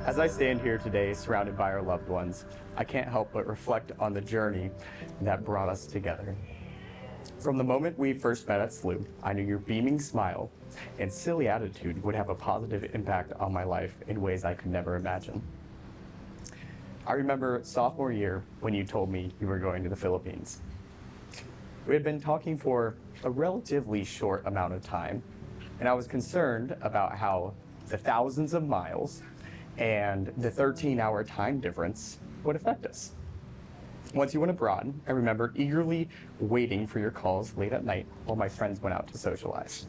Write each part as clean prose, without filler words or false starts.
As I stand here today, surrounded by our loved ones, I can't help but reflect on the journey that brought us together. From the moment we first met at SLU, I knew your beaming smile and silly attitude would have a positive impact on my life in ways I could never imagine. I remember sophomore year when you told me you were going to the Philippines. We had been talking for a relatively short amount of time, and I was concerned about how the thousands of miles and the 13-hour time difference would affect us. Once you went abroad, I remember eagerly waiting for your calls late at night while my friends went out to socialize.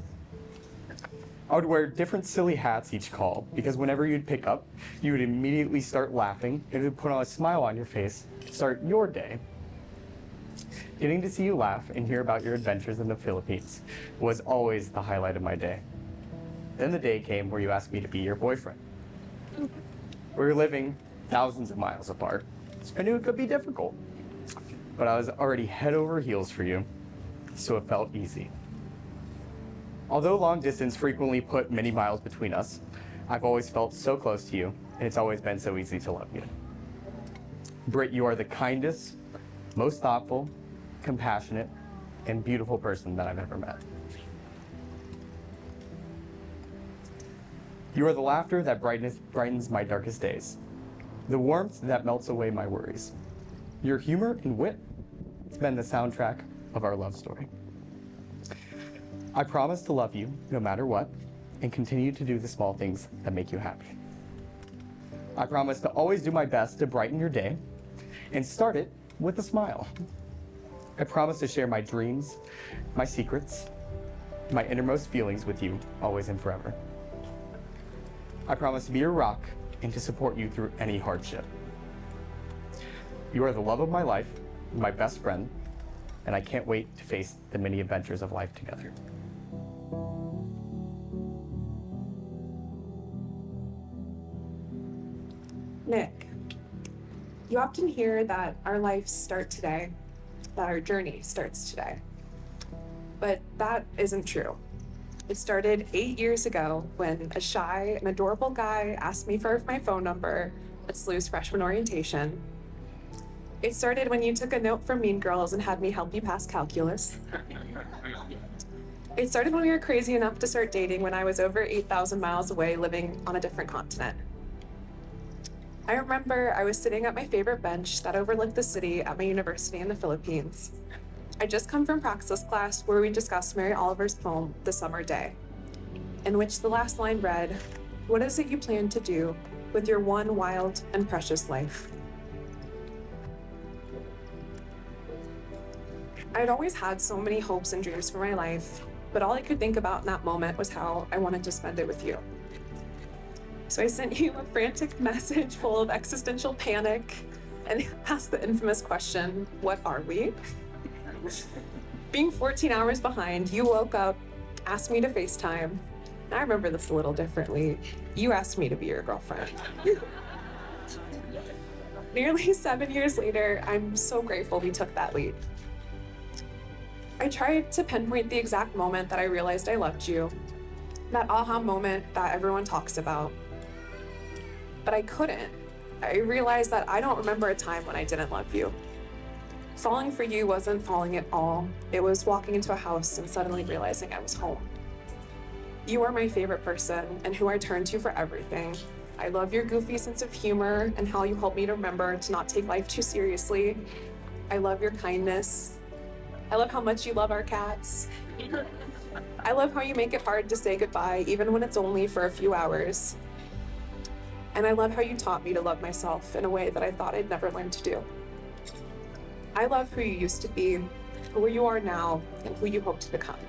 I would wear different silly hats each call because whenever you'd pick up, you would immediately start laughing and it would put on a smile on your face to start your day. Getting to see you laugh and hear about your adventures in the Philippines was always the highlight of my day. Then the day came where you asked me to be your boyfriend. We were living thousands of miles apart, so I knew it could be difficult. But I was already head over heels for you, so it felt easy. Although long distance frequently put many miles between us, I've always felt so close to you, and it's always been so easy to love you. Britt, you are the kindest, most thoughtful, compassionate, and beautiful person that I've ever met. You are the laughter that brightens my darkest days, the warmth that melts away my worries. Your humor and wit, it's been the soundtrack of our love story. I promise to love you no matter what and continue to do the small things that make you happy. I promise to always do my best to brighten your day and start it with a smile. I promise to share my dreams, my secrets, my innermost feelings with you always and forever. I promise to be your rock and to support you through any hardship. You are the love of my life, my best friend, and I can't wait to face the many adventures of life together. Nick, you often hear that our lives start today, that our journey starts today. But that isn't true. It started 8 years ago when a shy and adorable guy asked me for my phone number at SLU's freshman orientation. It started when you took a note from Mean Girls and had me help you pass calculus. It started when we were crazy enough to start dating when I was over 8,000 miles away living on a different continent. I remember I was sitting at my favorite bench that overlooked the city at my university in the Philippines. I'd just come from praxis class where we discussed Mary Oliver's poem, The Summer Day, in which the last line read, "What is it you plan to do with your one wild and precious life?" I'd always had so many hopes and dreams for my life, but all I could think about in that moment was how I wanted to spend it with you. So I sent you a frantic message full of existential panic and asked the infamous question, what are we? Being 14 hours behind, you woke up, asked me to FaceTime. And I remember this a little differently. You asked me to be your girlfriend. Nearly 7 years later, I'm so grateful we took that leap. I tried to pinpoint the exact moment that I realized I loved you, that aha moment that everyone talks about. But I couldn't. I realized that I don't remember a time when I didn't love you. Falling for you wasn't falling at all. It was walking into a house and suddenly realizing I was home. You are my favorite person and who I turn to for everything. I love your goofy sense of humor and how you help me to remember to not take life too seriously. I love your kindness. I love how much you love our cats. I love how you make it hard to say goodbye, even when it's only for a few hours. And I love how you taught me to love myself in a way that I thought I'd never learn to do. I love who you used to be, who you are now, and who you hope to become.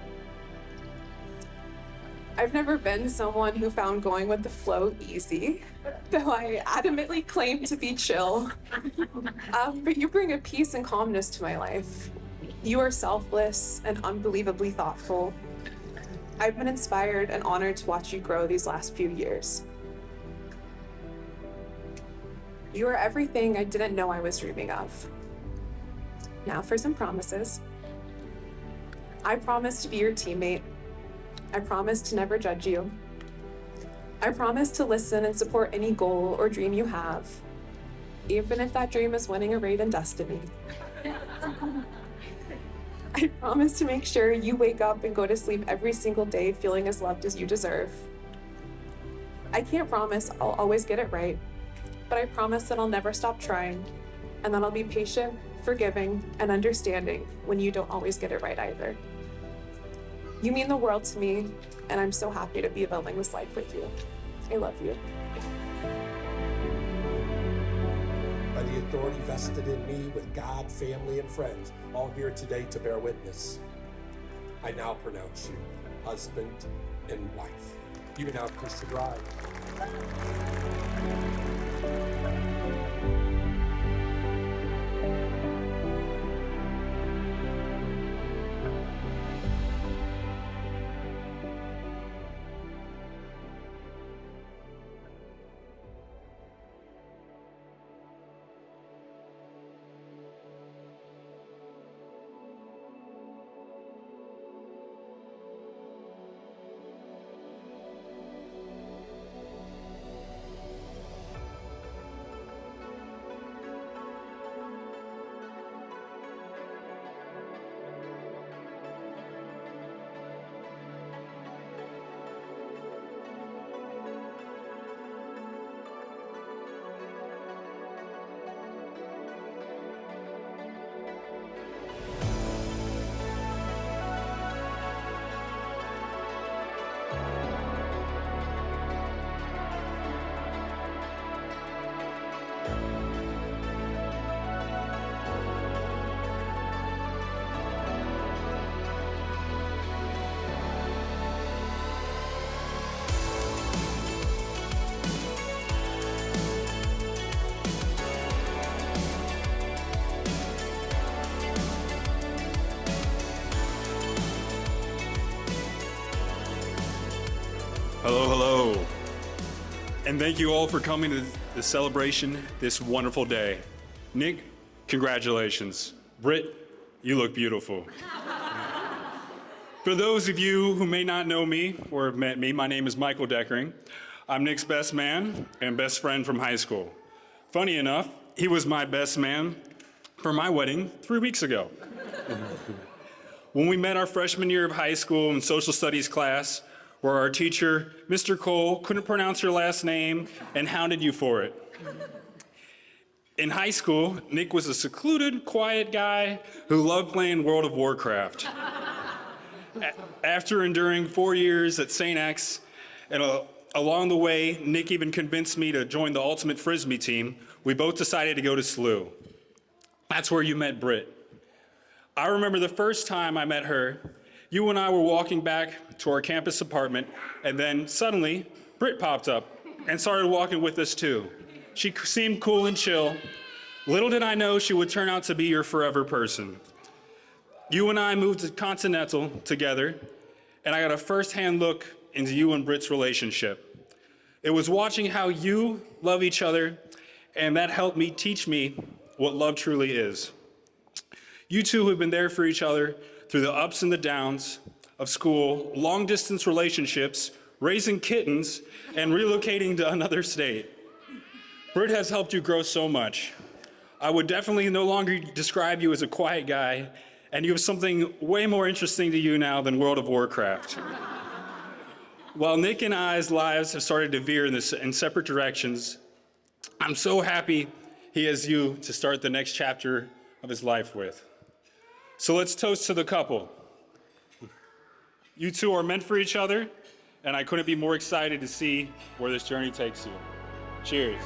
I've never been someone who found going with the flow easy, though I adamantly claim to be chill. But you bring a peace and calmness to my life. You are selfless and unbelievably thoughtful. I've been inspired and honored to watch you grow these last few years. You are everything I didn't know I was dreaming of. Now for some promises. I promise to be your teammate. I promise to never judge you. I promise to listen and support any goal or dream you have, even if that dream is winning a raid in Destiny. I promise to make sure you wake up and go to sleep every single day feeling as loved as you deserve. I can't promise I'll always get it right, but I promise that I'll never stop trying, and that I'll be patient, forgiving, and understanding when you don't always get it right either. You mean the world to me, and I'm so happy to be building this life with you. I love you. By the authority vested in me with God, family, and friends, all here today to bear witness, I now pronounce you husband and wife. You now kiss the bride. Hello, hello. And thank you all for coming to the celebration this wonderful day. Nick, congratulations. Britt, you look beautiful. For those of you who may not know me or have met me, my name is Michael Deckering. I'm Nick's best man and best friend from high school. Funny enough, he was my best man for my wedding 3 weeks ago. When we met our freshman year of high school in social studies class, where our teacher, Mr. Cole, couldn't pronounce your last name and hounded you for it. In high school, Nick was a secluded, quiet guy who loved playing World of Warcraft. After enduring 4 years at St. X, and along the way, Nick even convinced me to join the Ultimate Frisbee team, we both decided to go to SLU. That's where you met Britt. I remember the first time I met her, you and I were walking back to our campus apartment, and then suddenly, Britt popped up and started walking with us too. She seemed cool and chill. Little did I know she would turn out to be your forever person. You and I moved to Continental together, and I got a first-hand look into you and Britt's relationship. It was watching how you love each other, and that helped me teach me what love truly is. You two have been there for each other through the ups and the downs of school, long-distance relationships, raising kittens, and relocating to another state. Britt has helped you grow so much. I would definitely no longer describe you as a quiet guy, and you have something way more interesting to you now than World of Warcraft. While Nick and I's lives have started to veer in separate directions, I'm so happy he has you to start the next chapter of his life with. So let's toast to the couple. You two are meant for each other, and I couldn't be more excited to see where this journey takes you. Cheers.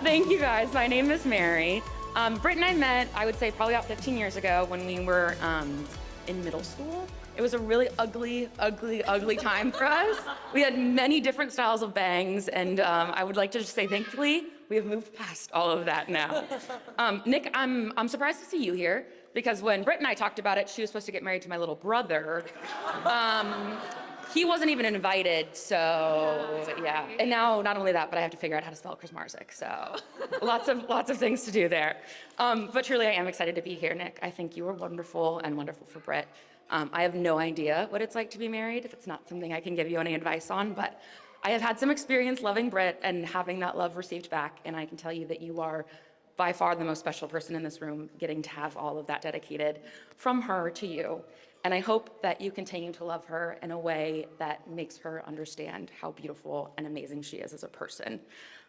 Thank you guys. My name is Mary. Britt and I met, I would say, probably about 15 years ago when we were in middle school. It was a really ugly time for us. We had many different styles of bangs, and I would like to just say, thankfully, we have moved past all of that now. Nick, I'm surprised to see you here, because when Britt and I talked about it, she was supposed to get married to my little brother He wasn't even invited, so yeah. And now, not only that, but I have to figure out how to spell Krzmarzick, so lots of things to do there. But truly, I am excited to be here, Nick. I think you were wonderful and wonderful for Britt. I have no idea what it's like to be married. It's not something I can give you any advice on, but I have had some experience loving Britt and having that love received back, and I can tell you that you are by far the most special person in this room, getting to have all of that dedicated from her to you. And I hope that you continue to love her in a way that makes her understand how beautiful and amazing she is as a person.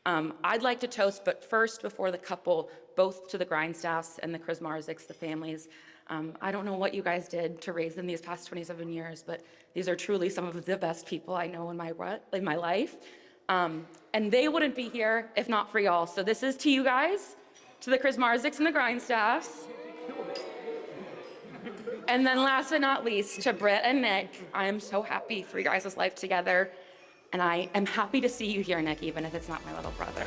I'd like to toast, but first, before the couple, both to the Grindstaffs and the Krzmarzicks, the families. I don't know what you guys did to raise them these past 27 years, but these are truly some of the best people I know in my life. And they wouldn't be here if not for y'all. So this is to you guys, to the Krzmarzicks and the Grindstaffs. And then last but not least, to Britt and Nick, I am so happy for you guys' life together. And I am happy to see you here, Nick, even if it's not my little brother.